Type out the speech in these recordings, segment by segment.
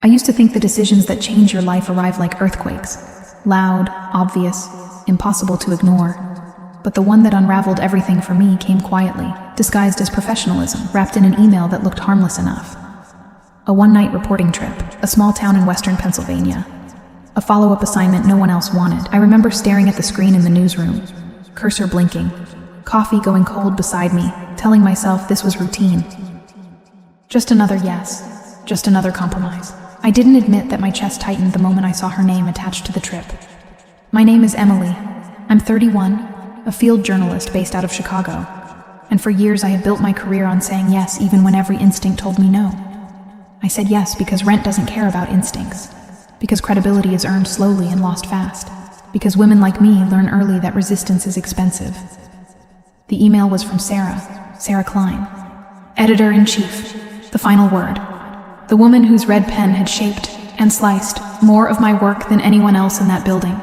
I used to think the decisions that change your life arrive like earthquakes. Loud, obvious, impossible to ignore. But the one that unraveled everything for me came quietly, disguised as professionalism, wrapped in an email that looked harmless enough. A one-night reporting trip, a small town in western Pennsylvania. A follow-up assignment no one else wanted. I remember staring at the screen in the newsroom, cursor blinking, coffee going cold beside me, telling myself this was routine. Just another yes, just another compromise. I didn't admit that my chest tightened the moment I saw her name attached to the trip. My name is Emily. I'm 31, a field journalist based out of Chicago. And for years I had built my career on saying yes even when every instinct told me no. I said yes because rent doesn't care about instincts. Because credibility is earned slowly and lost fast. Because women like me learn early that resistance is expensive. The email was from Sarah Klein, editor-in-chief, the final word. The woman whose red pen had shaped and sliced more of my work than anyone else in that building.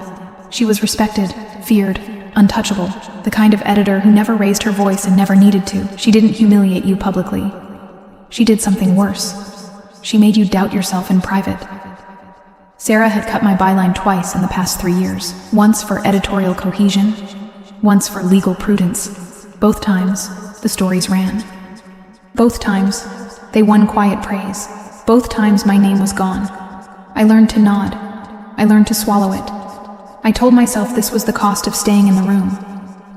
She was respected, feared, untouchable, the kind of editor who never raised her voice and never needed to. She didn't humiliate you publicly. She did something worse. She made you doubt yourself in private. Sarah had cut my byline twice in the past 3 years, once for editorial cohesion, once for legal prudence. Both times, the stories ran. Both times, they won quiet praise. Both times my name was gone. I learned to nod. I learned to swallow it. I told myself this was the cost of staying in the room.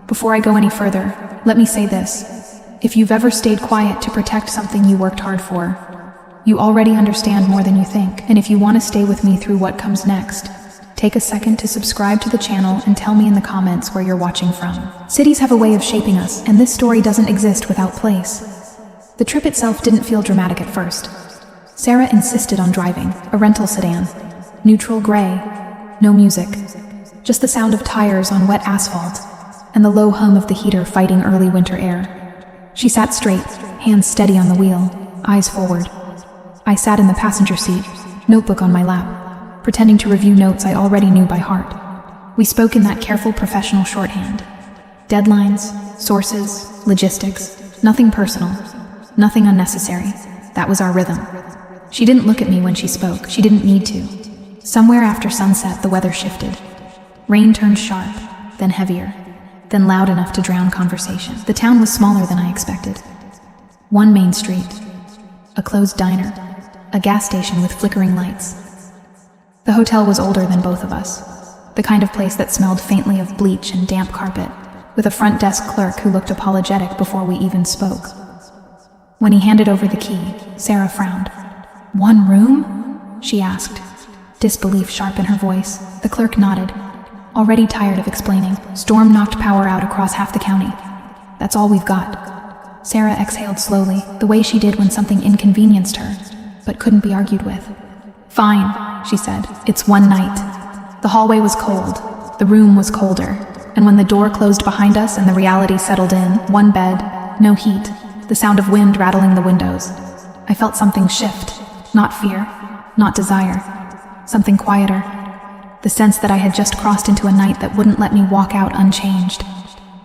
Before I go any further, let me say this. If you've ever stayed quiet to protect something you worked hard for, you already understand more than you think. And if you want to stay with me through what comes next, take a second to subscribe to the channel and tell me in the comments where you're watching from. Cities have a way of shaping us, and this story doesn't exist without place. The trip itself didn't feel dramatic at first. Sarah insisted on driving, a rental sedan, neutral gray, no music, just the sound of tires on wet asphalt, and the low hum of the heater fighting early winter air. She sat straight, hands steady on the wheel, eyes forward. I sat in the passenger seat, notebook on my lap, pretending to review notes I already knew by heart. We spoke in that careful professional shorthand. Deadlines, sources, logistics, nothing personal, nothing unnecessary. That was our rhythm. She didn't look at me when she spoke. She didn't need to. Somewhere after sunset, the weather shifted. Rain turned sharp, then heavier, then loud enough to drown conversation. The town was smaller than I expected. One main street, a closed diner, a gas station with flickering lights. The hotel was older than both of us, the kind of place that smelled faintly of bleach and damp carpet, with a front desk clerk who looked apologetic before we even spoke. When he handed over the key, Sarah frowned. "One room?" she asked, disbelief sharp in her voice. The clerk nodded, already tired of explaining. "Storm knocked power out across half the county. That's all we've got." Sarah exhaled slowly, the way she did when something inconvenienced her, but couldn't be argued with. "Fine," she said. "It's one night." The hallway was cold, the room was colder, and when the door closed behind us and the reality settled in, one bed, no heat, the sound of wind rattling the windows, I felt something shift. Not fear, not desire, something quieter. The sense that I had just crossed into a night that wouldn't let me walk out unchanged.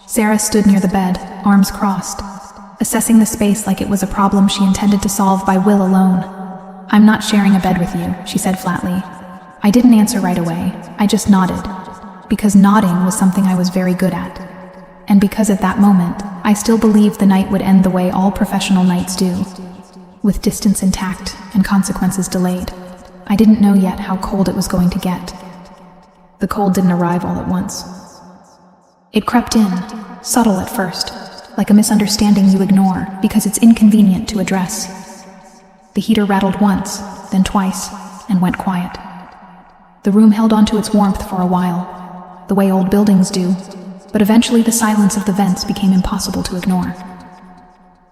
Sarah stood near the bed, arms crossed, assessing the space like it was a problem she intended to solve by will alone. "I'm not sharing a bed with you," she said flatly. I didn't answer right away, I just nodded, because nodding was something I was very good at. And because at that moment, I still believed the night would end the way all professional nights do, with distance intact and consequences delayed. I didn't know yet how cold it was going to get. The cold didn't arrive all at once. It crept in, subtle at first, like a misunderstanding you ignore because it's inconvenient to address. The heater rattled once, then twice, and went quiet. The room held onto its warmth for a while, the way old buildings do, but eventually the silence of the vents became impossible to ignore.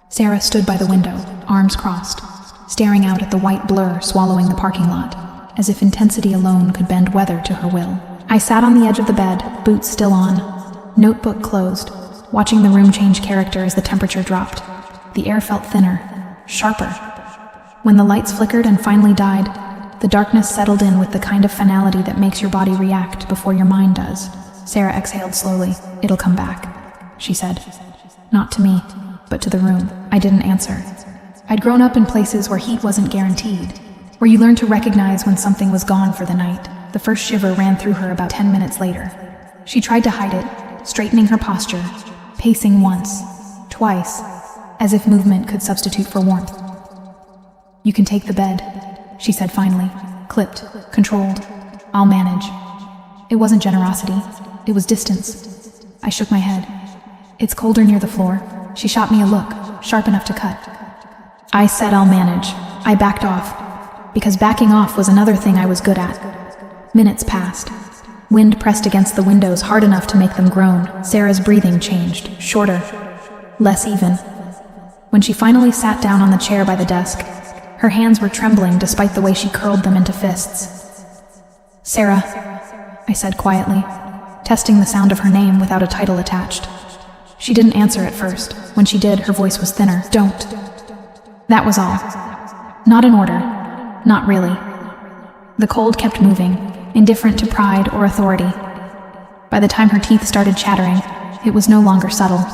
Sarah stood by the window, arms crossed, staring out at the white blur swallowing the parking lot, as if intensity alone could bend weather to her will. I sat on the edge of the bed, boots still on, notebook closed, watching the room change character as the temperature dropped. The air felt thinner, sharper. When the lights flickered and finally died, the darkness settled in with the kind of finality that makes your body react before your mind does. Sarah exhaled slowly. "It'll come back," she said. Not to me, but to the room. I didn't answer. I'd grown up in places where heat wasn't guaranteed, where you learn to recognize when something was gone for the night. The first shiver ran through her about 10 minutes later. She tried to hide it, straightening her posture, pacing once, twice, as if movement could substitute for warmth. "You can take the bed," she said finally, clipped, controlled. "I'll manage." It wasn't generosity, it was distance. I shook my head. "It's colder near the floor." She shot me a look, sharp enough to cut. I said I'll manage. I backed off, because backing off was another thing I was good at. Minutes passed. Wind pressed against the windows hard enough to make them groan. Sarah's breathing changed, shorter, less even. When she finally sat down on the chair by the desk, her hands were trembling despite the way she curled them into fists. "Sarah," I said quietly, testing the sound of her name without a title attached. She didn't answer at first. When she did, her voice was thinner. "Don't." That was all. Not an order. Not really. The cold kept moving, indifferent to pride or authority. By the time her teeth started chattering, it was no longer subtle.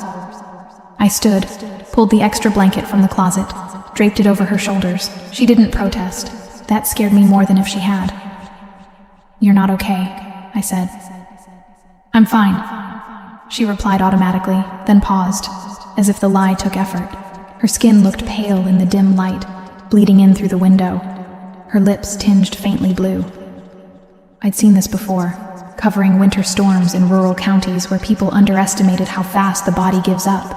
I stood, pulled the extra blanket from the closet, draped it over her shoulders. She didn't protest. That scared me more than if she had. "You're not okay," I said. "I'm fine," she replied automatically, then paused, as if the lie took effort. Her skin looked pale in the dim light, bleeding in through the window. Her lips tinged faintly blue. I'd seen this before, covering winter storms in rural counties where people underestimated how fast the body gives up.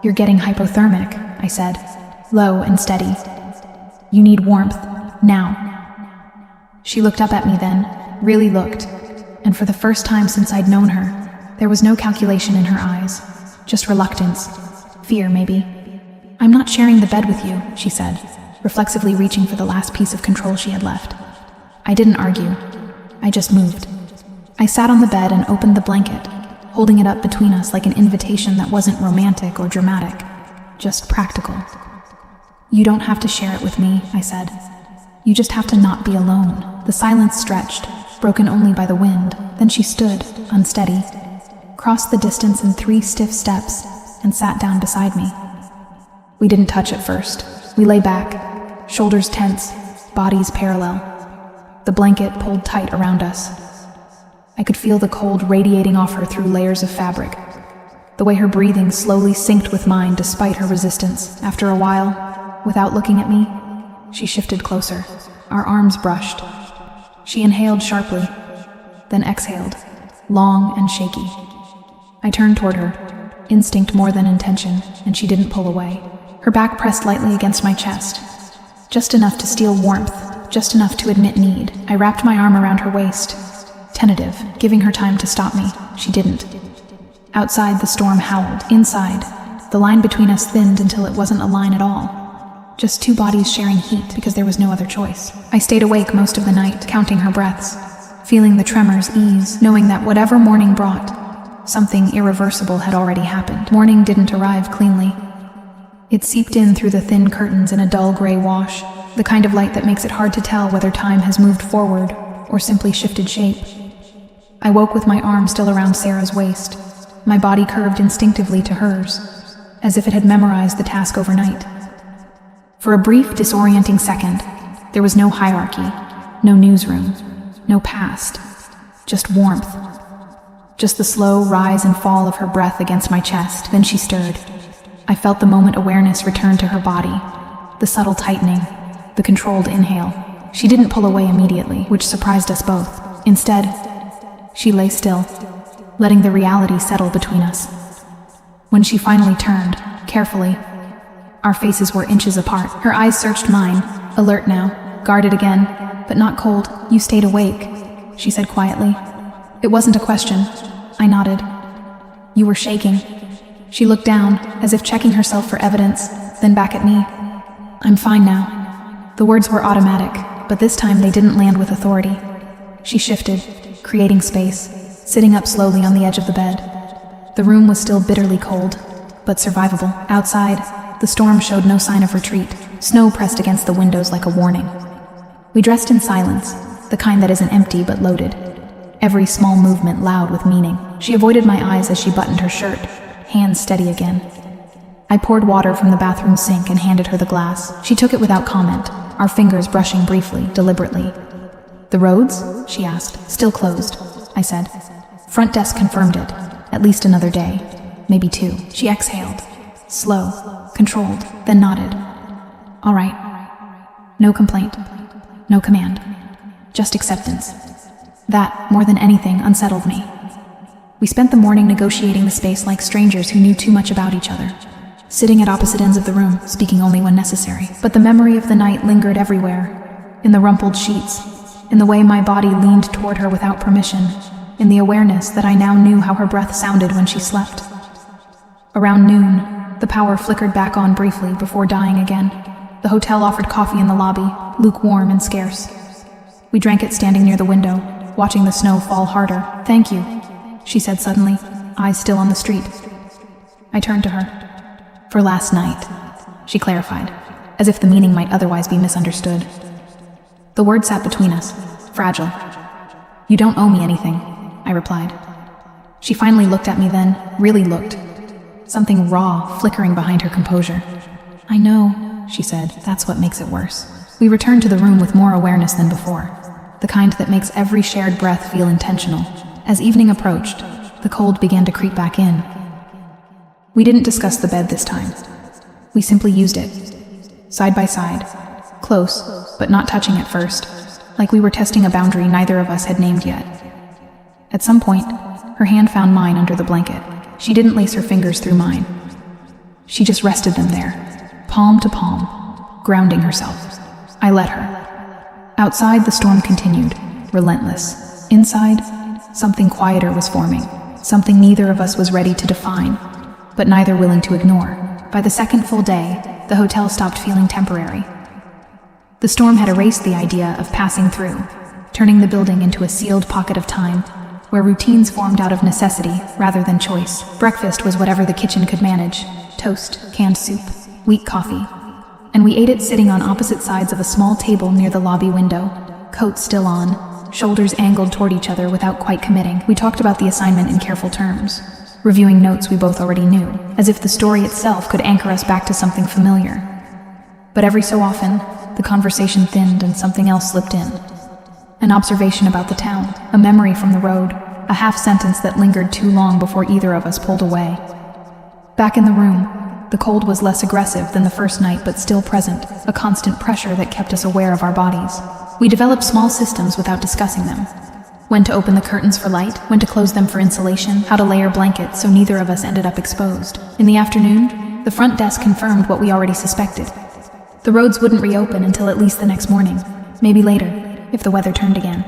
"You're getting hypothermic," I said, low and steady. "You need warmth, now." She looked up at me then, really looked, and for the first time since I'd known her, there was no calculation in her eyes, just reluctance, fear maybe. "I'm not sharing the bed with you," she said, reflexively reaching for the last piece of control she had left. I didn't argue. I just moved. I sat on the bed and opened the blanket, holding it up between us like an invitation that wasn't romantic or dramatic, just practical. "You don't have to share it with me," I said. "You just have to not be alone." The silence stretched, broken only by the wind. Then she stood, unsteady, crossed the distance in 3 stiff steps, and sat down beside me. We didn't touch at first. We lay back, shoulders tense, bodies parallel. The blanket pulled tight around us. I could feel the cold radiating off her through layers of fabric. The way her breathing slowly synced with mine despite her resistance. After a while, without looking at me, she shifted closer. Our arms brushed. She inhaled sharply, then exhaled, long and shaky. I turned toward her, instinct more than intention, and she didn't pull away. Her back pressed lightly against my chest, just enough to steal warmth, just enough to admit need. I wrapped my arm around her waist, tentative, giving her time to stop me. She didn't. Outside, the storm howled. Inside, the line between us thinned until it wasn't a line at all. Just 2 bodies sharing heat because there was no other choice. I stayed awake most of the night, counting her breaths, feeling the tremors ease, knowing that whatever morning brought, something irreversible had already happened. Morning didn't arrive cleanly. It seeped in through the thin curtains in a dull gray wash, the kind of light that makes it hard to tell whether time has moved forward or simply shifted shape. I woke with my arm still around Sarah's waist, my body curved instinctively to hers, as if it had memorized the task overnight. For a brief, disorienting second, there was no hierarchy, no newsroom, no past, just warmth. Just the slow rise and fall of her breath against my chest. Then she stirred. I felt the moment awareness return to her body, the subtle tightening, the controlled inhale. She didn't pull away immediately, which surprised us both. Instead, she lay still, letting the reality settle between us. When she finally turned, carefully, our faces were inches apart. Her eyes searched mine, alert now, guarded again, but not cold. "You stayed awake," she said quietly. It wasn't a question. I nodded. "You were shaking." She looked down, as if checking herself for evidence, then back at me. "I'm fine now." The words were automatic, but this time they didn't land with authority. She shifted, creating space, sitting up slowly on the edge of the bed. The room was still bitterly cold, but survivable. Outside, the storm showed no sign of retreat. Snow pressed against the windows like a warning. We dressed in silence, the kind that isn't empty but loaded. Every small movement loud with meaning. She avoided my eyes as she buttoned her shirt, hands steady again. I poured water from the bathroom sink and handed her the glass. She took it without comment, our fingers brushing briefly, deliberately. "The roads?" she asked. "Still closed," I said. "Front desk confirmed it. At least another day. Maybe 2. She exhaled. Slow, controlled, then nodded. "All right." No complaint. No command. Just acceptance. That, more than anything, unsettled me. We spent the morning negotiating the space like strangers who knew too much about each other, sitting at opposite ends of the room, speaking only when necessary. But the memory of the night lingered everywhere, in the rumpled sheets, in the way my body leaned toward her without permission, in the awareness that I now knew how her breath sounded when she slept. Around noon, the power flickered back on briefly before dying again. The hotel offered coffee in the lobby, lukewarm and scarce. We drank it standing near the window, watching the snow fall harder. "Thank you," she said suddenly, eyes still on the street. I turned to her. "For last night," she clarified, as if the meaning might otherwise be misunderstood. The word sat between us, fragile. "You don't owe me anything," I replied. She finally looked at me then, really looked. Something raw flickering behind her composure. "I know," she said. "That's what makes it worse." We returned to the room with more awareness than before, the kind that makes every shared breath feel intentional. As evening approached, the cold began to creep back in. We didn't discuss the bed this time. We simply used it, side by side, close, but not touching at first, like we were testing a boundary neither of us had named yet. At some point, her hand found mine under the blanket. She didn't lace her fingers through mine. She just rested them there, palm to palm, grounding herself. I let her. Outside, the storm continued, relentless. Inside, something quieter was forming, something neither of us was ready to define, but neither willing to ignore. By the second full day, the hotel stopped feeling temporary. The storm had erased the idea of passing through, turning the building into a sealed pocket of time, where routines formed out of necessity rather than choice. Breakfast was whatever the kitchen could manage: toast, canned soup, weak coffee. And we ate it sitting on opposite sides of a small table near the lobby window, coats still on, shoulders angled toward each other without quite committing. We talked about the assignment in careful terms, reviewing notes we both already knew, as if the story itself could anchor us back to something familiar. But every so often, the conversation thinned and something else slipped in. An observation about the town, a memory from the road, a half-sentence that lingered too long before either of us pulled away. Back in the room, the cold was less aggressive than the first night but still present, a constant pressure that kept us aware of our bodies. We developed small systems without discussing them. When to open the curtains for light, when to close them for insulation, how to layer blankets so neither of us ended up exposed. In the afternoon, the front desk confirmed what we already suspected. The roads wouldn't reopen until at least the next morning, maybe later, if the weather turned again.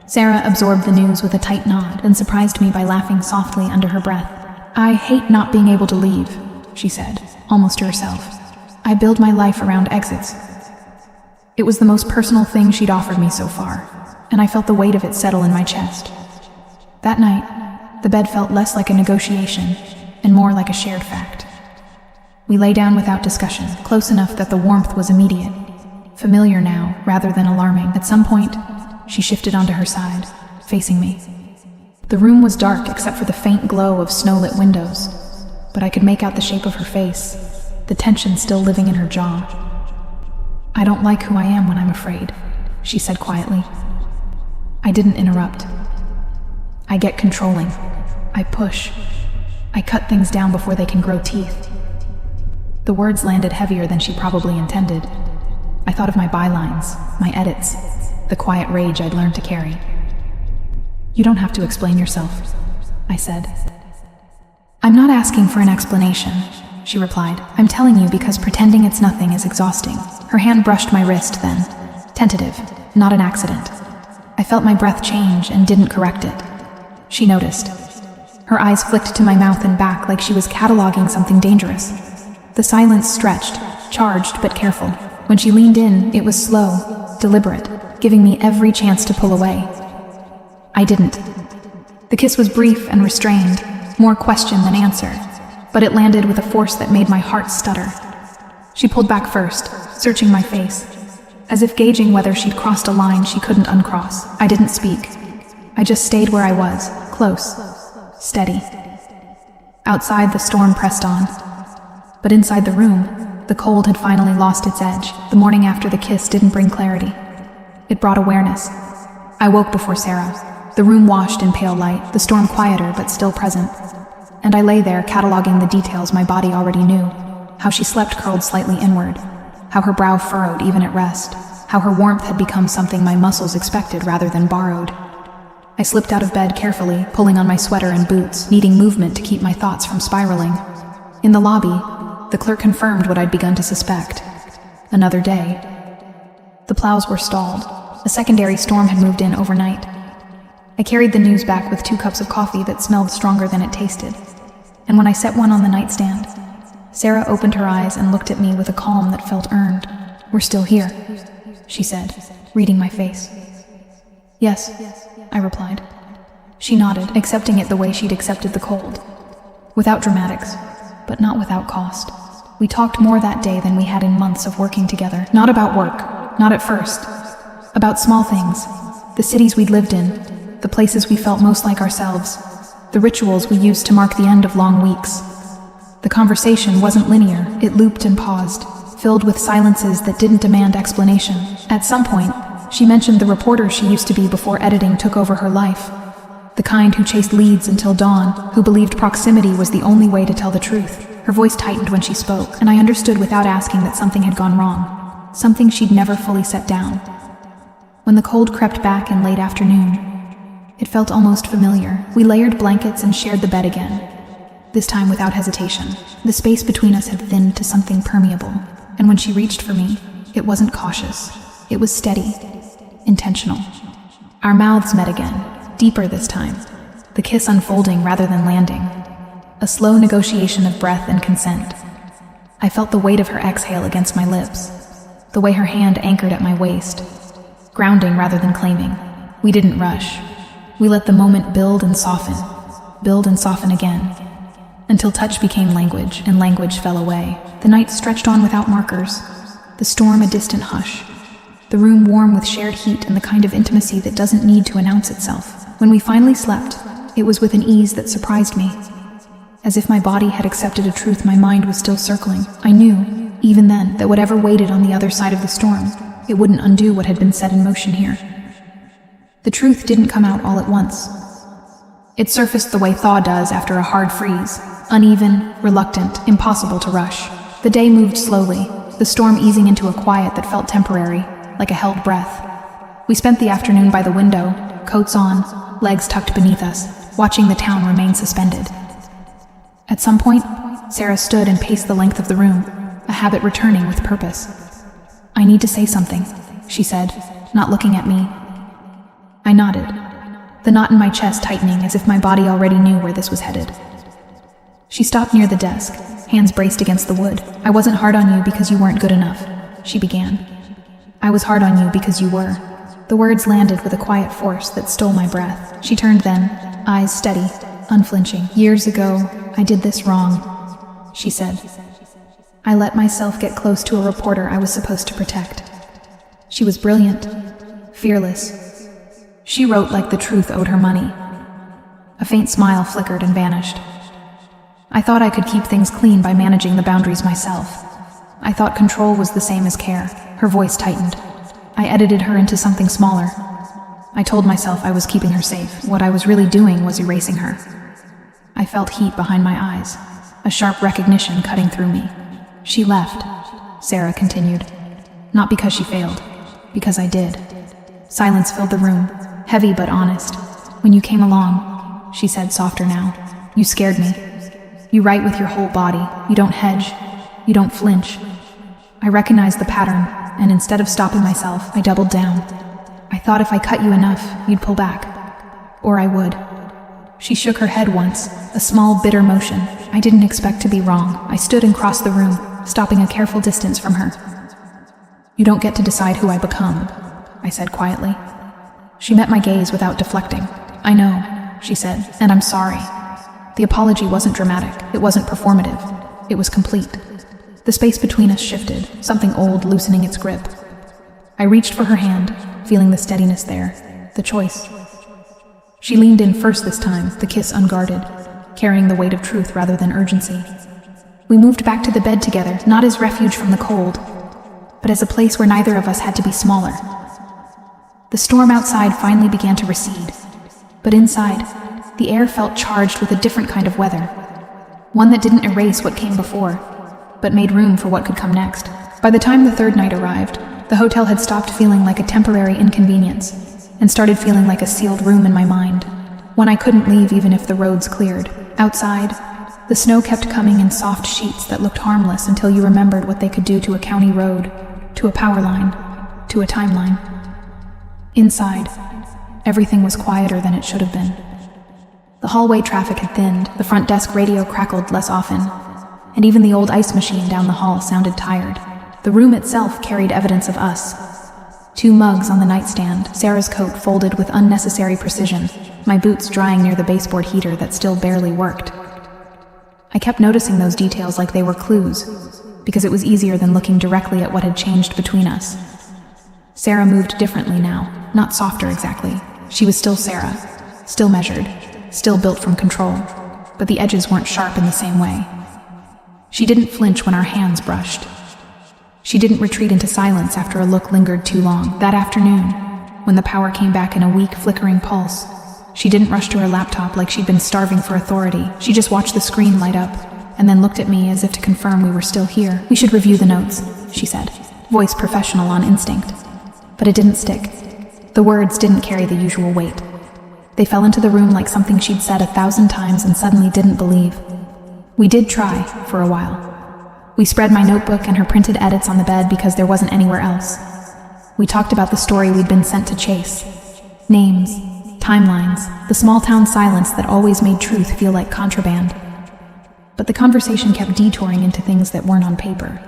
Sarah absorbed the news with a tight nod and surprised me by laughing softly under her breath. "I hate not being able to leave," she said, almost to herself. "I build my life around exits." It was the most personal thing she'd offered me so far, and I felt the weight of it settle in my chest. That night, the bed felt less like a negotiation and more like a shared fact. We lay down without discussion, close enough that the warmth was immediate, familiar now rather than alarming. At some point, she shifted onto her side, facing me. The room was dark except for the faint glow of snow-lit windows, but I could make out the shape of her face, the tension still living in her jaw. "I don't like who I am when I'm afraid," she said quietly. I didn't interrupt. "I get controlling. I push. I cut things down before they can grow teeth." The words landed heavier than she probably intended. I thought of my bylines, my edits, the quiet rage I'd learned to carry. "You don't have to explain yourself," I said. "I'm not asking for an explanation," she replied. "I'm telling you because pretending it's nothing is exhausting." Her hand brushed my wrist then, tentative, not an accident. I felt my breath change and didn't correct it. She noticed. Her eyes flicked to my mouth and back like she was cataloging something dangerous. The silence stretched, charged but careful. When she leaned in, it was slow, deliberate, giving me every chance to pull away. I didn't. The kiss was brief and restrained, more question than answer, but it landed with a force that made my heart stutter. She pulled back first, searching my face, as if gauging whether she'd crossed a line she couldn't uncross. I didn't speak. I just stayed where I was, close, steady. Outside, the storm pressed on, but inside the room, The cold had finally lost its edge. The morning after the kiss didn't bring clarity. It brought awareness. I woke before Sarah. The room washed in pale light, the storm quieter but still present. And I lay there cataloging the details my body already knew. How she slept curled slightly inward. How her brow furrowed even at rest. How her warmth had become something my muscles expected rather than borrowed. I slipped out of bed carefully, pulling on my sweater and boots, needing movement to keep my thoughts from spiraling. In the lobby, the clerk confirmed what I'd begun to suspect. Another day. The plows were stalled. A secondary storm had moved in overnight. I carried the news back with 2 cups of coffee that smelled stronger than it tasted. And when I set one on the nightstand, Sarah opened her eyes and looked at me with a calm that felt earned. "We're still here," she said, reading my face. "Yes," I replied. She nodded, accepting it the way she'd accepted the cold. Without dramatics, but not without cost. We talked more that day than we had in months of working together. Not about work, not at first. About small things. The cities we'd lived in, the places we felt most like ourselves, the rituals we used to mark the end of long weeks. The conversation wasn't linear, it looped and paused, filled with silences that didn't demand explanation. At some point, she mentioned the reporter she used to be before editing took over her life. The kind who chased leads until dawn, who believed proximity was the only way to tell the truth. Her voice tightened when she spoke, and I understood without asking that something had gone wrong. Something she'd never fully set down. When the cold crept back in late afternoon, it felt almost familiar. We layered blankets and shared the bed again. This time without hesitation. The space between us had thinned to something permeable, and when she reached for me, it wasn't cautious. It was steady, intentional. Our mouths met again, deeper this time, the kiss unfolding rather than landing. A slow negotiation of breath and consent. I felt the weight of her exhale against my lips, the way her hand anchored at my waist, grounding rather than claiming. We didn't rush. We let the moment build and soften again, until touch became language, and language fell away. The night stretched on without markers, the storm a distant hush, the room warm with shared heat and the kind of intimacy that doesn't need to announce itself. When we finally slept, it was with an ease that surprised me. As if my body had accepted a truth my mind was still circling. I knew, even then, that whatever waited on the other side of the storm, it wouldn't undo what had been set in motion here. The truth didn't come out all at once. It surfaced the way thaw does after a hard freeze, uneven, reluctant, impossible to rush. The day moved slowly, the storm easing into a quiet that felt temporary, like a held breath. We spent the afternoon by the window, coats on, legs tucked beneath us, watching the town remain suspended. At some point, Sarah stood and paced the length of the room, a habit returning with purpose. "I need to say something," she said, not looking at me. I nodded, the knot in my chest tightening as if my body already knew where this was headed. She stopped near the desk, hands braced against the wood. "I wasn't hard on you because you weren't good enough," she began. "I was hard on you because you were." The words landed with a quiet force that stole my breath. She turned then, eyes steady, unflinching. "Years ago, I did this wrong," she said. "I let myself get close to a reporter I was supposed to protect. She was brilliant, fearless. She wrote like the truth owed her money." A faint smile flickered and vanished. "I thought I could keep things clean by managing the boundaries myself. I thought control was the same as care." Her voice tightened. "I edited her into something smaller. I told myself I was keeping her safe. What I was really doing was erasing her." I felt heat behind my eyes, a sharp recognition cutting through me. "She left," Sarah continued. "Not because she failed, because I did." Silence filled the room, heavy but honest. "When you came along," she said softer now, "you scared me. You write with your whole body. You don't hedge. You don't flinch." I recognized the pattern, and instead of stopping myself, I doubled down. "I thought if I cut you enough, you'd pull back. Or I would." She shook her head once, a small, bitter motion. I didn't expect to be wrong. I stood and crossed the room, stopping a careful distance from her. "You don't get to decide who I become," I said quietly. She met my gaze without deflecting. "I know," she said, "and I'm sorry." The apology wasn't dramatic, it wasn't performative. It was complete. The space between us shifted, something old loosening its grip. I reached for her hand, feeling the steadiness there, the choice. She leaned in first this time, the kiss unguarded, carrying the weight of truth rather than urgency. We moved back to the bed together, not as refuge from the cold, but as a place where neither of us had to be smaller. The storm outside finally began to recede, but inside, the air felt charged with a different kind of weather, one that didn't erase what came before, but made room for what could come next. By the time the third night arrived, the hotel had stopped feeling like a temporary inconvenience and started feeling like a sealed room in my mind, one I couldn't leave even if the roads cleared. Outside, the snow kept coming in soft sheets that looked harmless until you remembered what they could do to a county road, to a power line, to a timeline. Inside, everything was quieter than it should have been. The hallway traffic had thinned, the front desk radio crackled less often, and even the old ice machine down the hall sounded tired. The room itself carried evidence of us. 2 mugs on the nightstand, Sarah's coat folded with unnecessary precision, my boots drying near the baseboard heater that still barely worked. I kept noticing those details like they were clues, because it was easier than looking directly at what had changed between us. Sarah moved differently now, not softer exactly. She was still Sarah, still measured, still built from control, but the edges weren't sharp in the same way. She didn't flinch when our hands brushed. She didn't retreat into silence after a look lingered too long. That afternoon, when the power came back in a weak, flickering pulse, she didn't rush to her laptop like she'd been starving for authority. She just watched the screen light up, and then looked at me as if to confirm we were still here. "We should review the notes," she said, voice professional on instinct. But it didn't stick. The words didn't carry the usual weight. They fell into the room like something she'd said 1,000 times and suddenly didn't believe. We did try, for a while. We spread my notebook and her printed edits on the bed because there wasn't anywhere else. We talked about the story we'd been sent to chase. Names, timelines, the small-town silence that always made truth feel like contraband. But the conversation kept detouring into things that weren't on paper.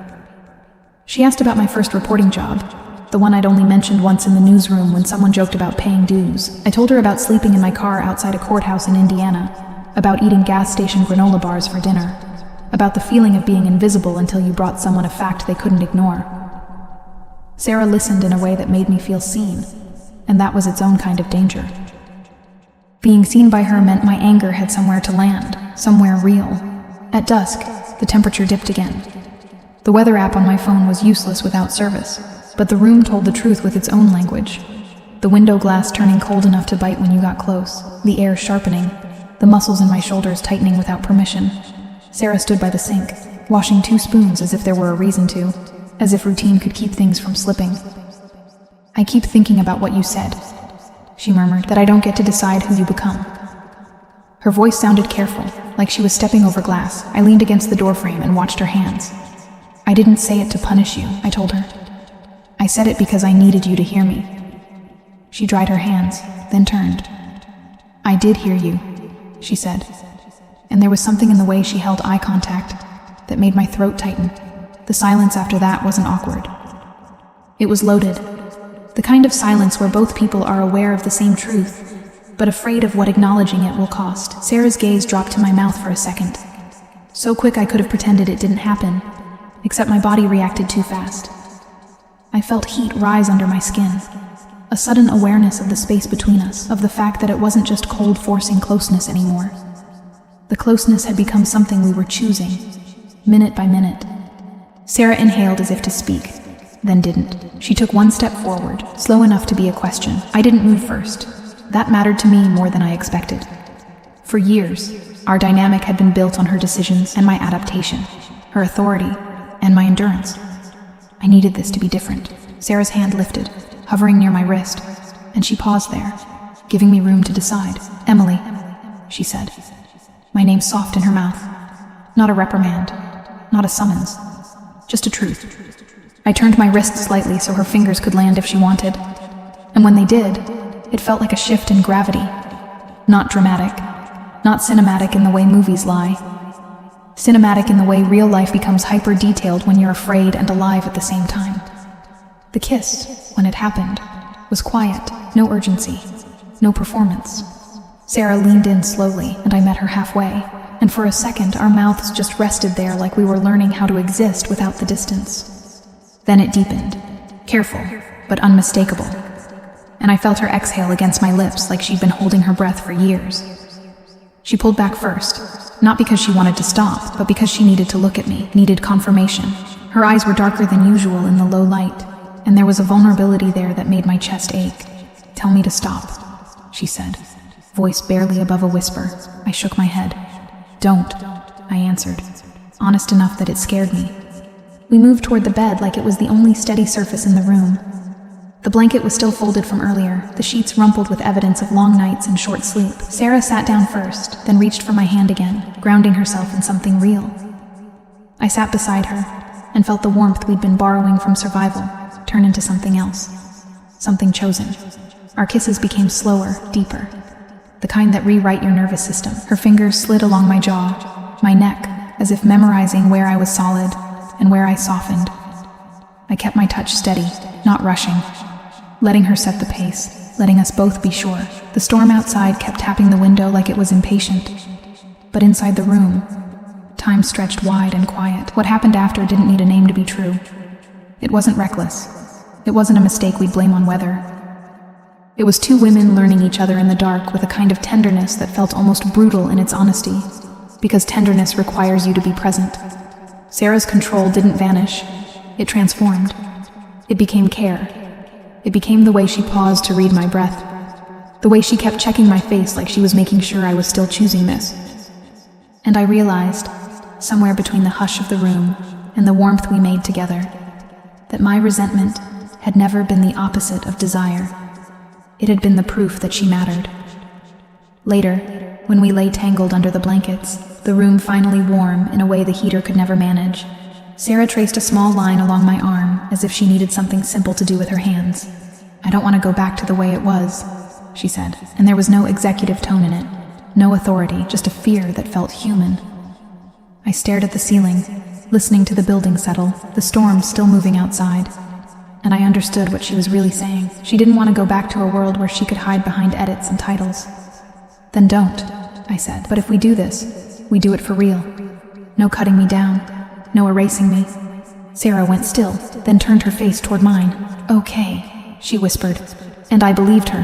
She asked about my first reporting job, the one I'd only mentioned once in the newsroom when someone joked about paying dues. I told her about sleeping in my car outside a courthouse in Indiana, about eating gas station granola bars for dinner, about the feeling of being invisible until you brought someone a fact they couldn't ignore. Sarah listened in a way that made me feel seen, and that was its own kind of danger. Being seen by her meant my anger had somewhere to land, somewhere real. At dusk, the temperature dipped again. The weather app on my phone was useless without service, but the room told the truth with its own language. The window glass turning cold enough to bite when you got close, the air sharpening, the muscles in my shoulders tightening without permission. Sarah stood by the sink, washing 2 spoons as if there were a reason to, as if routine could keep things from slipping. "I keep thinking about what you said," she murmured, "that I don't get to decide who you become." Her voice sounded careful, like she was stepping over glass. I leaned against the doorframe and watched her hands. "I didn't say it to punish you," I told her. "I said it because I needed you to hear me." She dried her hands, then turned. "I did hear you," she said, and there was something in the way she held eye contact that made my throat tighten. The silence after that wasn't awkward. It was loaded. The kind of silence where both people are aware of the same truth, but afraid of what acknowledging it will cost. Sarah's gaze dropped to my mouth for a second. So quick I could have pretended it didn't happen, except my body reacted too fast. I felt heat rise under my skin, a sudden awareness of the space between us, of the fact that it wasn't just cold forcing closeness anymore. The closeness had become something we were choosing, minute by minute. Sarah inhaled as if to speak, then didn't. She took 1 step forward, slow enough to be a question. I didn't move first. That mattered to me more than I expected. For years, our dynamic had been built on her decisions and my adaptation, her authority and my endurance. I needed this to be different. Sarah's hand lifted, hovering near my wrist, and she paused there, giving me room to decide. "Emily," she said, my name soft in her mouth. Not a reprimand, not a summons, just a truth. I turned my wrist slightly so her fingers could land if she wanted, and when they did, it felt like a shift in gravity. Not dramatic, not cinematic in the way movies lie. Cinematic in the way real life becomes hyper-detailed when you're afraid and alive at the same time. The kiss, when it happened, was quiet, no urgency, no performance. Sarah leaned in slowly, and I met her halfway, and for a second our mouths just rested there like we were learning how to exist without the distance. Then it deepened, careful, but unmistakable, and I felt her exhale against my lips like she'd been holding her breath for years. She pulled back first, Not because she wanted to stop, but because she needed to look at me, needed confirmation. Her eyes were darker than usual in the low light, and there was a vulnerability there that made my chest ache. "Tell me to stop," she said, voice barely above a whisper. I shook my head. "Don't," I answered, honest enough that it scared me. We moved toward the bed like it was the only steady surface in the room. The blanket was still folded from earlier, the sheets rumpled with evidence of long nights and short sleep. Sarah sat down first, then reached for my hand again, grounding herself in something real. I sat beside her and felt the warmth we'd been borrowing from survival turn into something else, something chosen. Our kisses became slower, deeper, the kind that rewrite your nervous system. Her fingers slid along my jaw, my neck, as if memorizing where I was solid and where I softened. I kept my touch steady, not rushing, letting her set the pace, letting us both be sure. The storm outside kept tapping the window like it was impatient. But inside the room, time stretched wide and quiet. What happened after didn't need a name to be true. It wasn't reckless. It wasn't a mistake we'd blame on weather. It was two women learning each other in the dark with a kind of tenderness that felt almost brutal in its honesty, because tenderness requires you to be present. Sarah's control didn't vanish. It transformed. It became care. It became the way she paused to read my breath, the way she kept checking my face like she was making sure I was still choosing this. And I realized, somewhere between the hush of the room and the warmth we made together, that my resentment had never been the opposite of desire. It had been the proof that she mattered. Later, when we lay tangled under the blankets, the room finally warm in a way the heater could never manage, Sarah traced a small line along my arm as if she needed something simple to do with her hands. "I don't want to go back to the way it was," she said, and there was no executive tone in it, no authority, just a fear that felt human. I stared at the ceiling, listening to the building settle, the storm still moving outside, and I understood what she was really saying. She didn't want to go back to a world where she could hide behind edits and titles. "Then don't," I said. "But if we do this, we do it for real. No cutting me down. No erasing me." Sarah went still, then turned her face toward mine. "Okay," she whispered, and I believed her,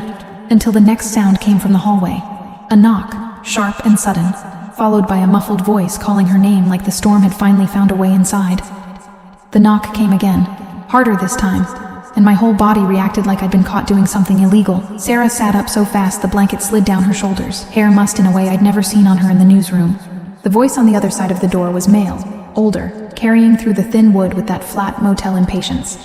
until the next sound came from the hallway. A knock, sharp and sudden, followed by a muffled voice calling her name like the storm had finally found a way inside. The knock came again, harder this time, and my whole body reacted like I'd been caught doing something illegal. Sarah sat up so fast the blanket slid down her shoulders, hair mussed in a way I'd never seen on her in the newsroom. The voice on the other side of the door was male, older, carrying through the thin wood with that flat motel impatience.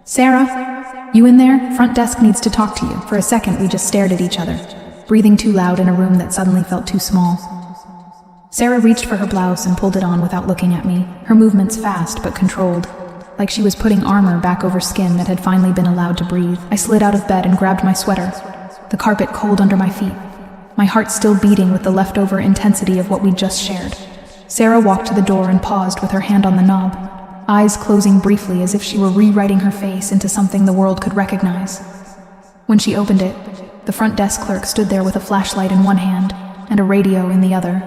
"Sarah? You in there? Front desk needs to talk to you." For a second we just stared at each other, breathing too loud in a room that suddenly felt too small. Sarah reached for her blouse and pulled it on without looking at me, her movements fast but controlled, like she was putting armor back over skin that had finally been allowed to breathe. I slid out of bed and grabbed my sweater, the carpet cold under my feet, my heart still beating with the leftover intensity of what we'd just shared. Sarah walked to the door and paused with her hand on the knob, eyes closing briefly as if she were rewriting her face into something the world could recognize. When she opened it, the front desk clerk stood there with a flashlight in one hand and a radio in the other.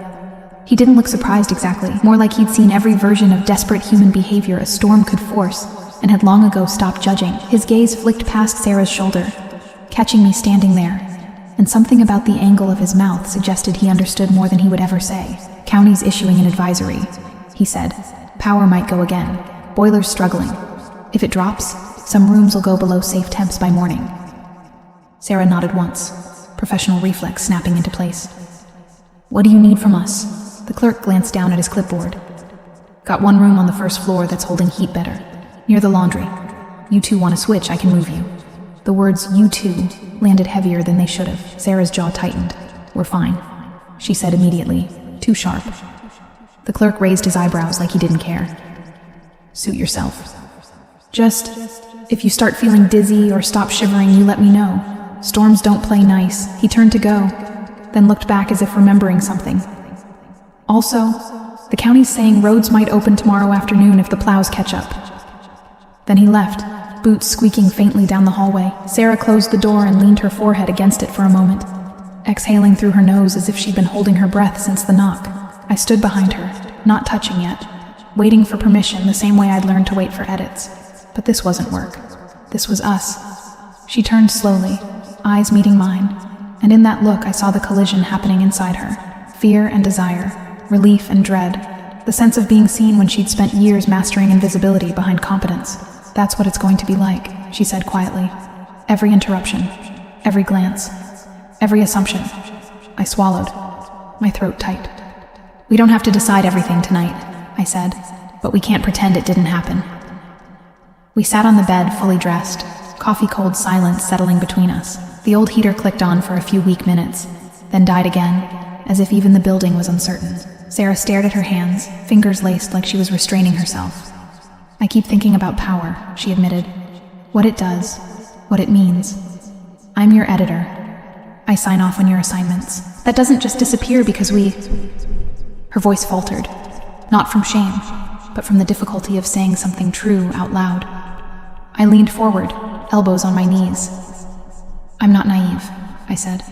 He didn't look surprised exactly, more like he'd seen every version of desperate human behavior a storm could force and had long ago stopped judging. His gaze flicked past Sarah's shoulder, catching me standing there, and something about the angle of his mouth suggested he understood more than he would ever say. "County's issuing an advisory," he said. "Power might go again. Boiler's struggling. If it drops, some rooms will go below safe temps by morning." Sarah nodded once, professional reflex snapping into place. "What do you need from us?" The clerk glanced down at his clipboard. "Got one room on the first floor that's holding heat better, near the laundry. You two want to switch, I can move you." The words "you two" landed heavier than they should have. Sarah's jaw tightened. "We're fine," she said immediately, too sharp. The clerk raised his eyebrows like he didn't care. "Suit yourself. Just, if you start feeling dizzy or stop shivering, you let me know. Storms don't play nice." He turned to go, then looked back as if remembering something. "Also, the county's saying roads might open tomorrow afternoon if the plows catch up." Then he left, boots squeaking faintly down the hallway. Sarah closed the door and leaned her forehead against it for a moment, exhaling through her nose as if she'd been holding her breath since the knock. I stood behind her, not touching yet, waiting for permission the same way I'd learned to wait for edits. But this wasn't work. This was us. She turned slowly, eyes meeting mine, and in that look I saw the collision happening inside her. Fear and desire, relief and dread, the sense of being seen when she'd spent years mastering invisibility behind competence. That's what it's going to be like, she said quietly. Every interruption, every glance, every assumption. I swallowed, my throat tight. We don't have to decide everything tonight, I said, but we can't pretend it didn't happen. We sat on the bed, fully dressed, coffee-cold silence settling between us. The old heater clicked on for a few weak minutes, then died again, as if even the building was uncertain. Sarah stared at her hands, fingers laced like she was restraining herself. I keep thinking about power, she admitted. What it does, what it means. I'm your editor. I sign off on your assignments. That doesn't just disappear because we... Her voice faltered, not from shame, but from the difficulty of saying something true out loud. I leaned forward, elbows on my knees. I'm not naive, I said.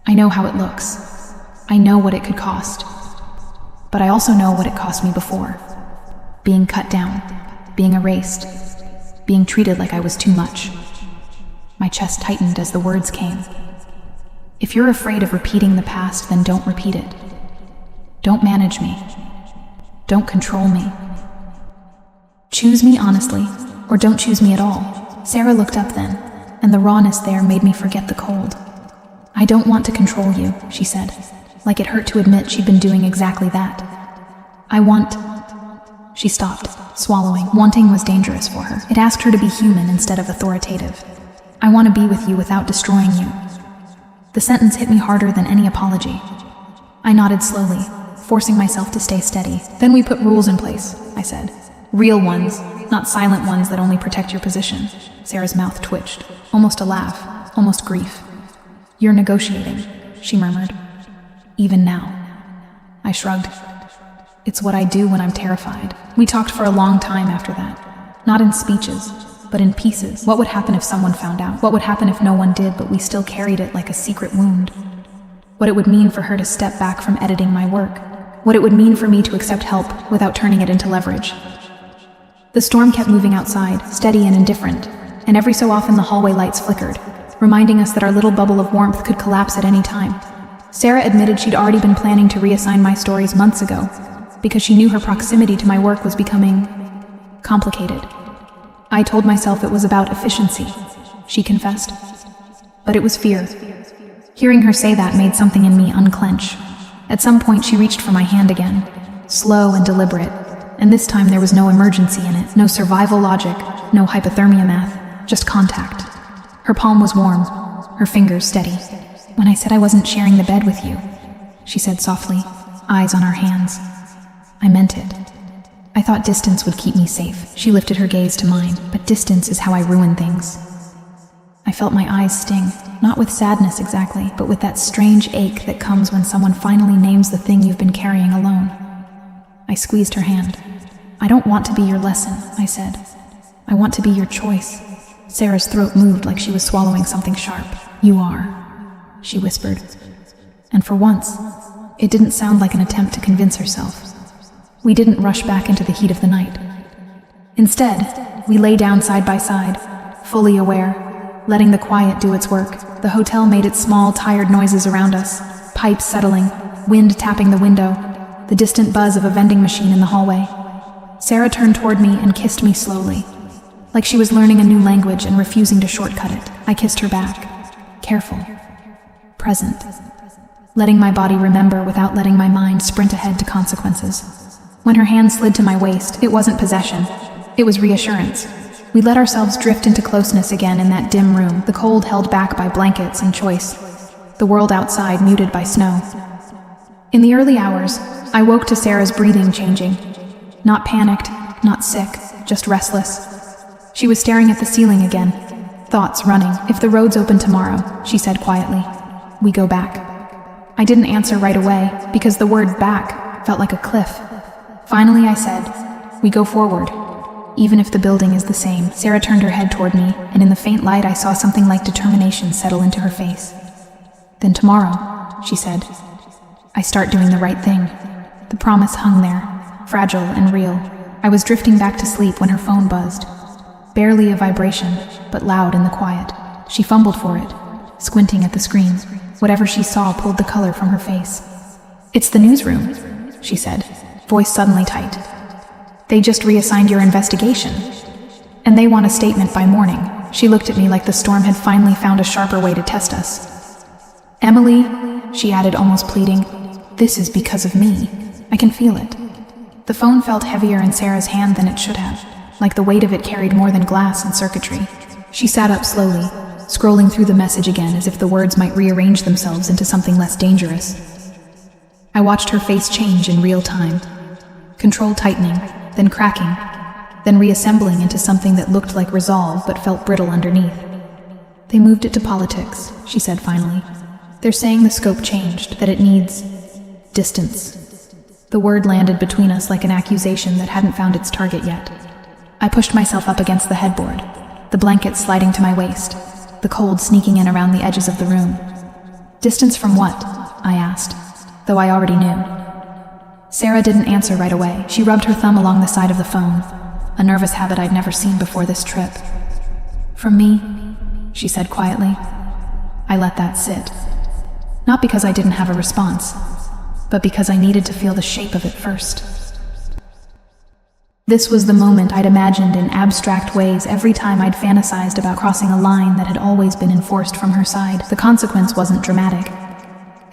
I know how it looks. I know what it could cost. But I also know what it cost me before. Being cut down, being erased, being treated like I was too much. My chest tightened as the words came. If you're afraid of repeating the past, then don't repeat it. Don't manage me. Don't control me. Choose me honestly, or don't choose me at all. Sarah looked up then, and the rawness there made me forget the cold. I don't want to control you, she said, like it hurt to admit she'd been doing exactly that. I want... She stopped, swallowing. Wanting was dangerous for her. It asked her to be human instead of authoritative. I want to be with you without destroying you. The sentence hit me harder than any apology. I nodded slowly, forcing myself to stay steady. Then we put rules in place, I said. Real ones, not silent ones that only protect your position. Sarah's mouth twitched, almost a laugh, almost grief. You're negotiating, she murmured. Even now. I shrugged. It's what I do when I'm terrified. We talked for a long time after that. Not in speeches, but in pieces. What would happen if someone found out? What would happen if no one did, but we still carried it like a secret wound? What it would mean for her to step back from editing my work. What it would mean for me to accept help without turning it into leverage. The storm kept moving outside, steady and indifferent, and every so often the hallway lights flickered, reminding us that our little bubble of warmth could collapse at any time. Sarah admitted she'd already been planning to reassign my stories months ago, because she knew her proximity to my work was becoming complicated. I told myself it was about efficiency, she confessed. But it was fear. Hearing her say that made something in me unclench. At some point she reached for my hand again, slow and deliberate, and this time there was no emergency in it, no survival logic, no hypothermia math, just contact. Her palm was warm, her fingers steady. When I said I wasn't sharing the bed with you, she said softly, eyes on our hands. I meant it. I thought distance would keep me safe. She lifted her gaze to mine, but distance is how I ruin things. I felt my eyes sting, not with sadness exactly, but with that strange ache that comes when someone finally names the thing you've been carrying alone. I squeezed her hand. I don't want to be your lesson, I said. I want to be your choice. Sarah's throat moved like she was swallowing something sharp. You are, she whispered. And for once, it didn't sound like an attempt to convince herself. We didn't rush back into the heat of the night. Instead, we lay down side by side, fully aware, letting the quiet do its work. The hotel made its small, tired noises around us, pipes settling, wind tapping the window, the distant buzz of a vending machine in the hallway. Sarah turned toward me and kissed me slowly, like she was learning a new language and refusing to shortcut it. I kissed her back, careful, present, letting my body remember without letting my mind sprint ahead to consequences. When her hand slid to my waist, it wasn't possession. It was reassurance. We let ourselves drift into closeness again in that dim room, the cold held back by blankets and choice, the world outside muted by snow. In the early hours, I woke to Sarah's breathing changing. Not panicked, not sick, just restless. She was staring at the ceiling again, thoughts running. If the roads open tomorrow, she said quietly, we go back. I didn't answer right away, because the word back felt like a cliff. Finally, I said, we go forward, even if the building is the same. Sarah turned her head toward me, and in the faint light I saw something like determination settle into her face. Then tomorrow, she said, I start doing the right thing. The promise hung there, fragile and real. I was drifting back to sleep when her phone buzzed. Barely a vibration, but loud in the quiet. She fumbled for it, squinting at the screen. Whatever she saw pulled the color from her face. "It's the newsroom," she said, voice suddenly tight. "They just reassigned your investigation. And they want a statement by morning." She looked at me like the storm had finally found a sharper way to test us. "Emily," she added, almost pleading, "this is because of me. I can feel it." The phone felt heavier in Sarah's hand than it should have, like the weight of it carried more than glass and circuitry. She sat up slowly, scrolling through the message again as if the words might rearrange themselves into something less dangerous. I watched her face change in real time, control tightening, then cracking, then reassembling into something that looked like resolve but felt brittle underneath. "They moved it to politics," she said finally. "They're saying the scope changed, that it needs distance." The word landed between us like an accusation that hadn't found its target yet. I pushed myself up against the headboard, the blanket sliding to my waist, the cold sneaking in around the edges of the room. "Distance from what?" I asked, though I already knew. Sarah didn't answer right away. She rubbed her thumb along the side of the phone, a nervous habit I'd never seen before this trip. "From me," she said quietly. I let that sit. Not because I didn't have a response, but because I needed to feel the shape of it first. This was the moment I'd imagined in abstract ways every time I'd fantasized about crossing a line that had always been enforced from her side. The consequence wasn't dramatic.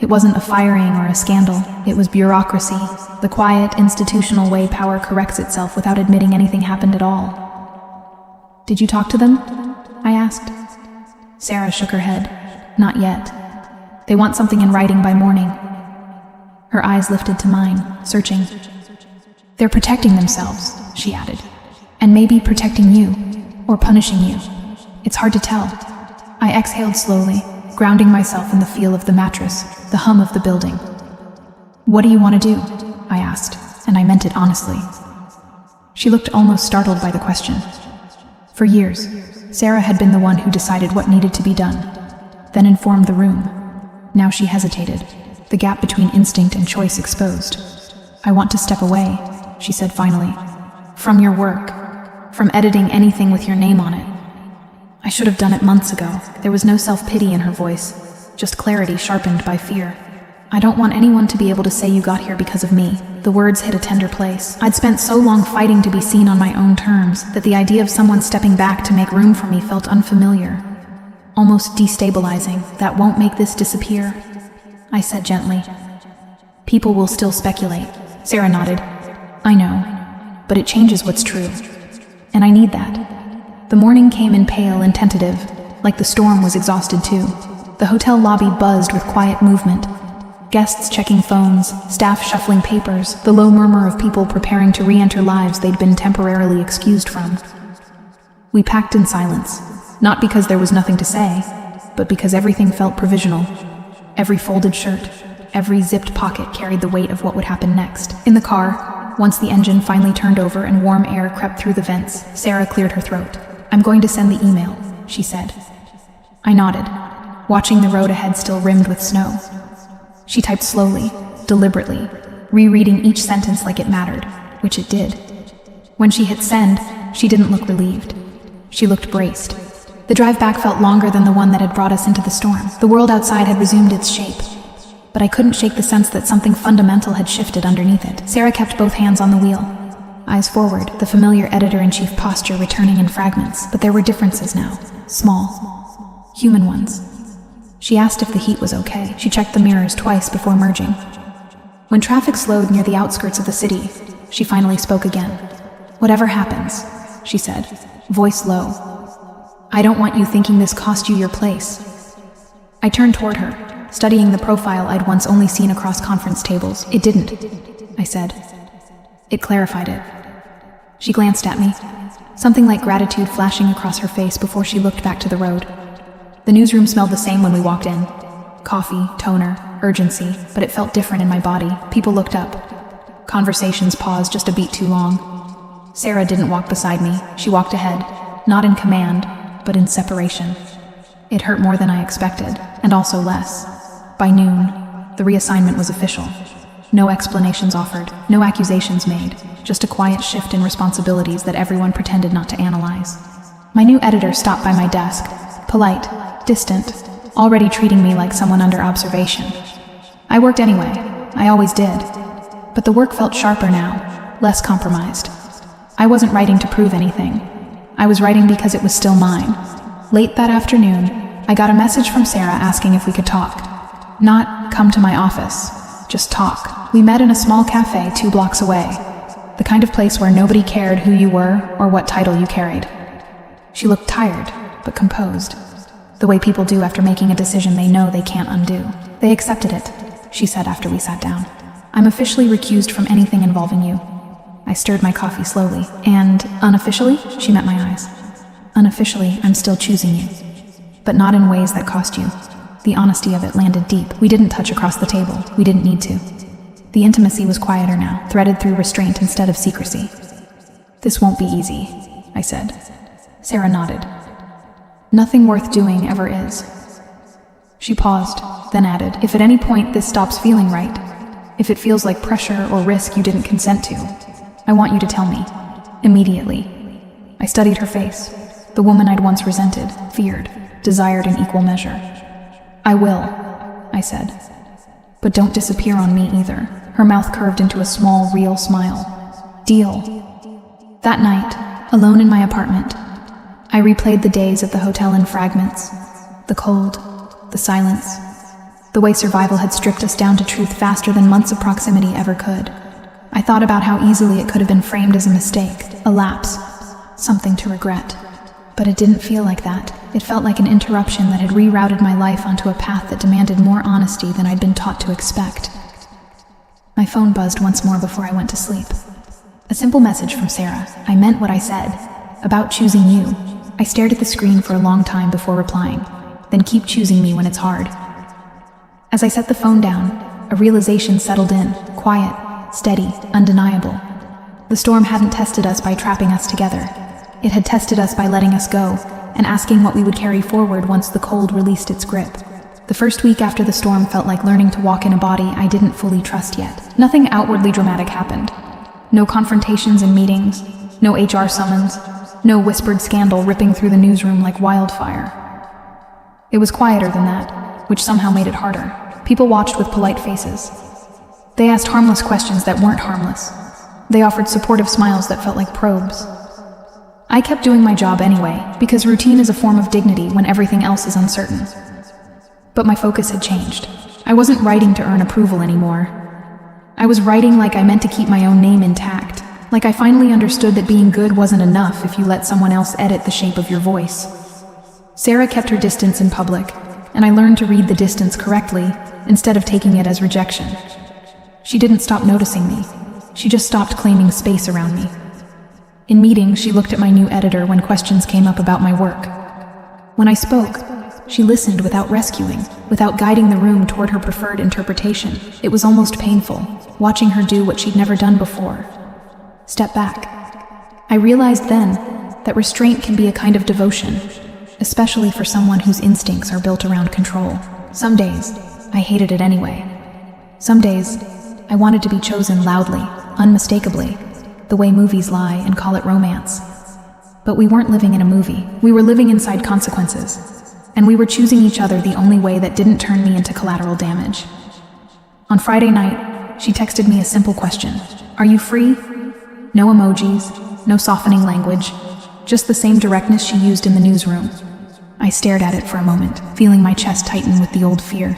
It wasn't a firing or a scandal. It was bureaucracy, the quiet, institutional way power corrects itself without admitting anything happened at all. "Did you talk to them?" I asked. Sarah shook her head. "Not yet. They want something in writing by morning." Her eyes lifted to mine, searching. "They're protecting themselves," she added. "And maybe protecting you, or punishing you. It's hard to tell." I exhaled slowly, grounding myself in the feel of the mattress, the hum of the building. "What do you want to do?" I asked, and I meant it honestly. She looked almost startled by the question. For years, Sarah had been the one who decided what needed to be done, then informed the room. Now she hesitated, the gap between instinct and choice exposed. "I want to step away," she said finally. "From your work, from editing anything with your name on it." I should have done it months ago. There was no self-pity in her voice, just clarity sharpened by fear. "I don't want anyone to be able to say you got here because of me." The words hit a tender place. I'd spent so long fighting to be seen on my own terms that the idea of someone stepping back to make room for me felt unfamiliar, almost destabilizing. "That won't make this disappear," I said gently. "People will still speculate." Sarah nodded. "I know, but it changes what's true. And I need that." The morning came in pale and tentative, like the storm was exhausted too. The hotel lobby buzzed with quiet movement. Guests checking phones, staff shuffling papers, the low murmur of people preparing to re-enter lives they'd been temporarily excused from. We packed in silence, not because there was nothing to say, but because everything felt provisional. Every folded shirt, every zipped pocket carried the weight of what would happen next. In the car, once the engine finally turned over and warm air crept through the vents, Sarah cleared her throat. "I'm going to send the email," she said. I nodded, watching the road ahead still rimmed with snow. She typed slowly, deliberately, rereading each sentence like it mattered, which it did. When she hit send, she didn't look relieved. She looked braced. The drive back felt longer than the one that had brought us into the storm. The world outside had resumed its shape, but I couldn't shake the sense that something fundamental had shifted underneath it. Sarah kept both hands on the wheel, eyes forward, the familiar editor-in-chief posture returning in fragments, but there were differences now, small, human ones. She asked if the heat was okay. She checked the mirrors twice before merging. When traffic slowed near the outskirts of the city, she finally spoke again. "Whatever happens," she said, voice low, "I don't want you thinking this cost you your place." I turned toward her, studying the profile I'd once only seen across conference tables. "It didn't," I said. "It clarified it." She glanced at me, something like gratitude flashing across her face before she looked back to the road. The newsroom smelled the same when we walked in. Coffee, toner, urgency, but it felt different in my body. People looked up. Conversations paused just a beat too long. Sarah didn't walk beside me. She walked ahead, not in command, but in separation. It hurt more than I expected, and also less. By noon, the reassignment was official. No explanations offered, no accusations made, just a quiet shift in responsibilities that everyone pretended not to analyze. My new editor stopped by my desk, polite, distant, already treating me like someone under observation. I worked anyway, I always did. But the work felt sharper now, less compromised. I wasn't writing to prove anything. I was writing because it was still mine. Late that afternoon, I got a message from Sarah asking if we could talk. Not come to my office, just talk. We met in a small cafe 2 blocks away, the kind of place where nobody cared who you were or what title you carried. She looked tired, but composed, the way people do after making a decision they know they can't undo. They accepted it, she said after we sat down. I'm officially recused from anything involving you. I stirred my coffee slowly. And unofficially? She met my eyes. Unofficially, I'm still choosing you. But not in ways that cost you. The honesty of it landed deep. We didn't touch across the table. We didn't need to. The intimacy was quieter now, threaded through restraint instead of secrecy. This won't be easy, I said. Sarah nodded. Nothing worth doing ever is. She paused, then added, if at any point this stops feeling right, if it feels like pressure or risk you didn't consent to, I want you to tell me. Immediately. I studied her face, the woman I'd once resented, feared, desired in equal measure. I will, I said. But don't disappear on me either. Her mouth curved into a small, real smile. Deal. That night, alone in my apartment, I replayed the days at the hotel in fragments. The cold, the silence, the way survival had stripped us down to truth faster than months of proximity ever could. I thought about how easily it could have been framed as a mistake, a lapse, something to regret. But it didn't feel like that. It felt like an interruption that had rerouted my life onto a path that demanded more honesty than I'd been taught to expect. My phone buzzed once more before I went to sleep. A simple message from Sarah. I meant what I said. About choosing you. I stared at the screen for a long time before replying. Then keep choosing me when it's hard. As I set the phone down, a realization settled in, quiet, steady, undeniable. The storm hadn't tested us by trapping us together. It had tested us by letting us go, and asking what we would carry forward once the cold released its grip. The first week after the storm felt like learning to walk in a body I didn't fully trust yet. Nothing outwardly dramatic happened. No confrontations in meetings, no HR summons, no whispered scandal ripping through the newsroom like wildfire. It was quieter than that, which somehow made it harder. People watched with polite faces. They asked harmless questions that weren't harmless. They offered supportive smiles that felt like probes. I kept doing my job anyway, because routine is a form of dignity when everything else is uncertain. But my focus had changed. I wasn't writing to earn approval anymore. I was writing like I meant to keep my own name intact, like I finally understood that being good wasn't enough if you let someone else edit the shape of your voice. Sarah kept her distance in public, and I learned to read the distance correctly, instead of taking it as rejection. She didn't stop noticing me. She just stopped claiming space around me. In meetings, she looked at my new editor when questions came up about my work. When I spoke, she listened without rescuing, without guiding the room toward her preferred interpretation. It was almost painful, watching her do what she'd never done before. Step back. I realized then that restraint can be a kind of devotion, especially for someone whose instincts are built around control. Some days, I hated it anyway. Some days, I wanted to be chosen loudly, unmistakably, the way movies lie and call it romance. But we weren't living in a movie. We were living inside consequences. And we were choosing each other the only way that didn't turn me into collateral damage. On Friday night, she texted me a simple question. Are you free? No emojis, no softening language, just the same directness she used in the newsroom. I stared at it for a moment, feeling my chest tighten with the old fear.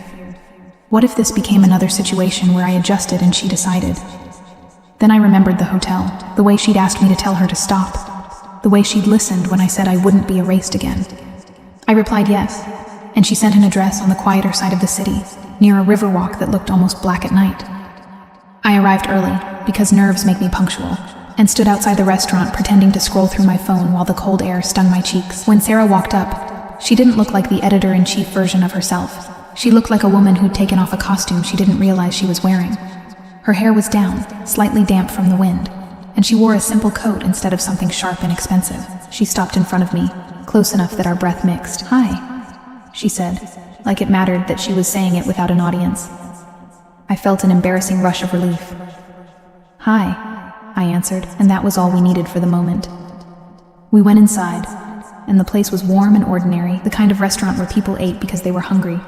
What if this became another situation where I adjusted and she decided? Then I remembered the hotel, the way she'd asked me to tell her to stop, the way she'd listened when I said I wouldn't be erased again. I replied yes, and she sent an address on the quieter side of the city, near a river walk that looked almost black at night. I arrived early, because nerves make me punctual, and stood outside the restaurant pretending to scroll through my phone while the cold air stung my cheeks. When Sarah walked up, she didn't look like the editor-in-chief version of herself. She looked like a woman who'd taken off a costume she didn't realize she was wearing. Her hair was down, slightly damp from the wind, and she wore a simple coat instead of something sharp and expensive. She stopped in front of me, close enough that our breath mixed. Hi, she said, like it mattered that she was saying it without an audience. I felt an embarrassing rush of relief. Hi, I answered, and that was all we needed for the moment. We went inside, and the place was warm and ordinary, the kind of restaurant where people ate because they were hungry,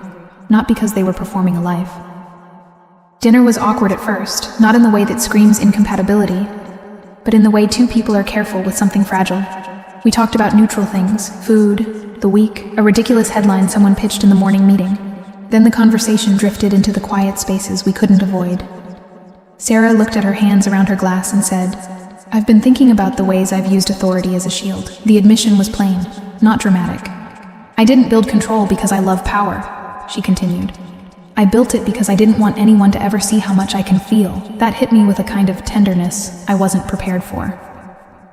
not because they were performing a life. Dinner was awkward at first, not in the way that screams incompatibility, but in the way two people are careful with something fragile. We talked about neutral things, food, the week, a ridiculous headline someone pitched in the morning meeting. Then the conversation drifted into the quiet spaces we couldn't avoid. Sarah looked at her hands around her glass and said, "I've been thinking about the ways I've used authority as a shield." The admission was plain, not dramatic. "I didn't build control because I love power," she continued. "I built it because I didn't want anyone to ever see how much I can feel." That hit me with a kind of tenderness I wasn't prepared for.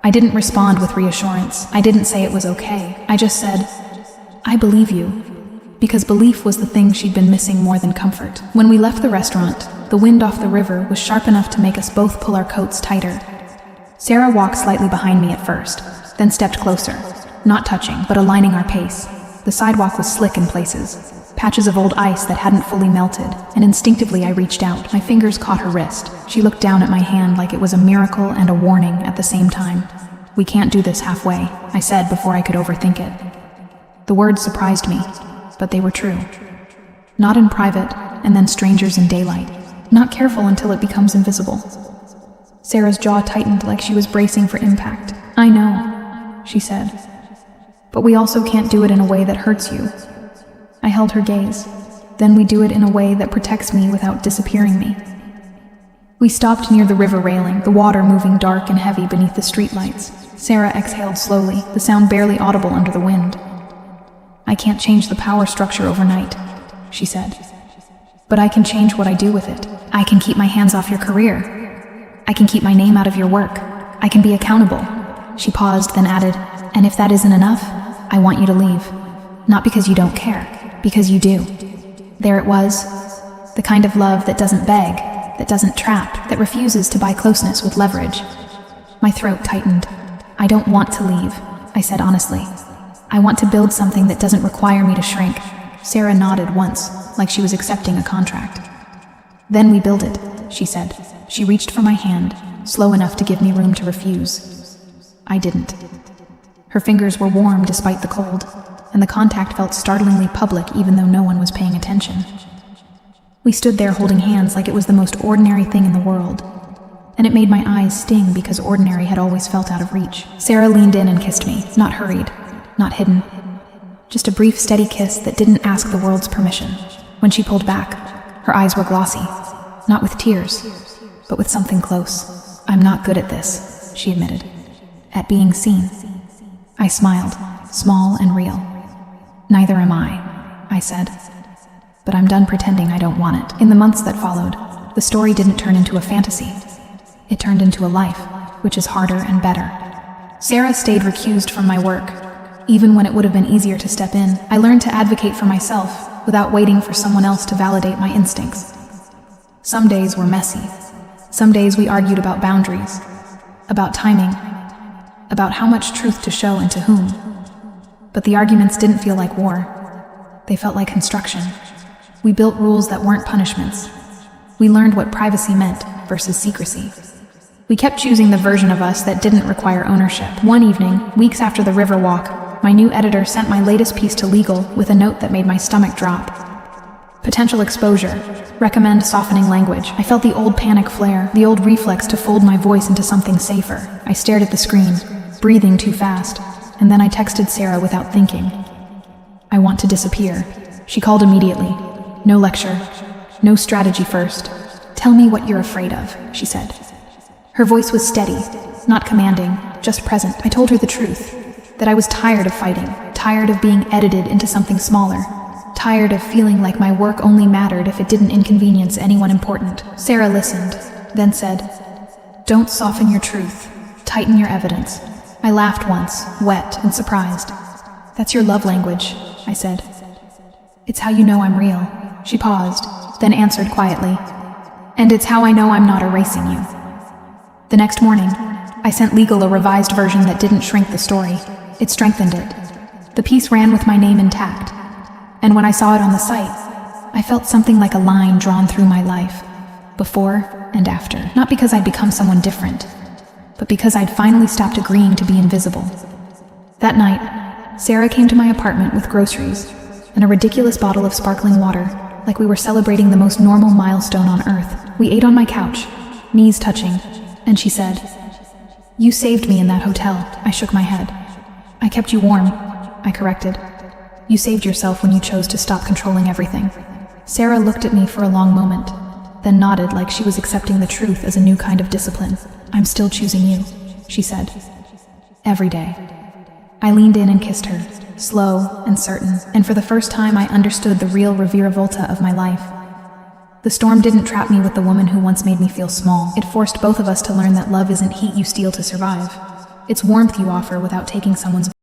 I didn't respond with reassurance. I didn't say it was okay. I just said, "I believe you," because belief was the thing she'd been missing more than comfort. When we left the restaurant, the wind off the river was sharp enough to make us both pull our coats tighter. Sarah walked slightly behind me at first, then stepped closer, not touching, but aligning our pace. The sidewalk was slick in places, patches of old ice that hadn't fully melted, and instinctively I reached out. My fingers caught her wrist. She looked down at my hand like it was a miracle and a warning at the same time. "We can't do this halfway," I said before I could overthink it. The words surprised me, but they were true. Not in private, and then strangers in daylight. Not careful until it becomes invisible. Sarah's jaw tightened like she was bracing for impact. "I know," she said. "But we also can't do it in a way that hurts you." I held her gaze. "Then we do it in a way that protects me without disappearing me." We stopped near the river railing, the water moving dark and heavy beneath the streetlights. Sarah exhaled slowly, the sound barely audible under the wind. "I can't change the power structure overnight," she said. "But I can change what I do with it. I can keep my hands off your career. I can keep my name out of your work. I can be accountable." She paused, then added, "And if that isn't enough, I want you to leave. Not because you don't care, because you do." There it was, the kind of love that doesn't beg, that doesn't trap, that refuses to buy closeness with leverage. My throat tightened. "I don't want to leave," I said honestly. "I want to build something that doesn't require me to shrink." Sarah nodded once, like she was accepting a contract. "Then we build it," she said. She reached for my hand, slow enough to give me room to refuse. I didn't. Her fingers were warm despite the cold, and the contact felt startlingly public even though no one was paying attention. We stood there holding hands like it was the most ordinary thing in the world, and it made my eyes sting because ordinary had always felt out of reach. Sarah leaned in and kissed me, not hurried, not hidden. Just a brief, steady kiss that didn't ask the world's permission. When she pulled back, her eyes were glossy, not with tears, but with something close. "I'm not good at this," she admitted. "At being seen." I smiled, small and real. "Neither am I said. "But I'm done pretending I don't want it." In the months that followed, the story didn't turn into a fantasy. It turned into a life, which is harder and better. Sarah stayed recused from my work. Even when it would have been easier to step in, I learned to advocate for myself without waiting for someone else to validate my instincts. Some days were messy. Some days we argued about boundaries, about timing, about how much truth to show and to whom. But the arguments didn't feel like war. They felt like construction. We built rules that weren't punishments. We learned what privacy meant versus secrecy. We kept choosing the version of us that didn't require ownership. One evening, weeks after the river walk, my new editor sent my latest piece to Legal with a note that made my stomach drop. Potential exposure. Recommend softening language. I felt the old panic flare, the old reflex to fold my voice into something safer. I stared at the screen, breathing too fast, and then I texted Sarah without thinking. "I want to disappear." She called immediately. "No lecture. No strategy first. Tell me what you're afraid of," she said. Her voice was steady, not commanding, just present. I told her the truth, that I was tired of fighting, tired of being edited into something smaller, tired of feeling like my work only mattered if it didn't inconvenience anyone important. Sarah listened, then said, "Don't soften your truth. Tighten your evidence." I laughed once, wet and surprised. "That's your love language," I said. "It's how you know I'm real." She paused, then answered quietly, "And it's how I know I'm not erasing you." The next morning, I sent Legal a revised version that didn't shrink the story. It strengthened it. The piece ran with my name intact. And when I saw it on the site, I felt something like a line drawn through my life, before and after. Not because I'd become someone different, but because I'd finally stopped agreeing to be invisible. That night, Sarah came to my apartment with groceries and a ridiculous bottle of sparkling water, like we were celebrating the most normal milestone on Earth. We ate on my couch, knees touching, and she said, "You saved me in that hotel." I shook my head. "I kept you warm," I corrected. "You saved yourself when you chose to stop controlling everything." Sarah looked at me for a long moment, then nodded like she was accepting the truth as a new kind of discipline. "I'm still choosing you," she said. "Every day." I leaned in and kissed her, slow and certain, and for the first time I understood the real reviravolta of my life. The storm didn't trap me with the woman who once made me feel small. It forced both of us to learn that love isn't heat you steal to survive. It's warmth you offer without taking someone's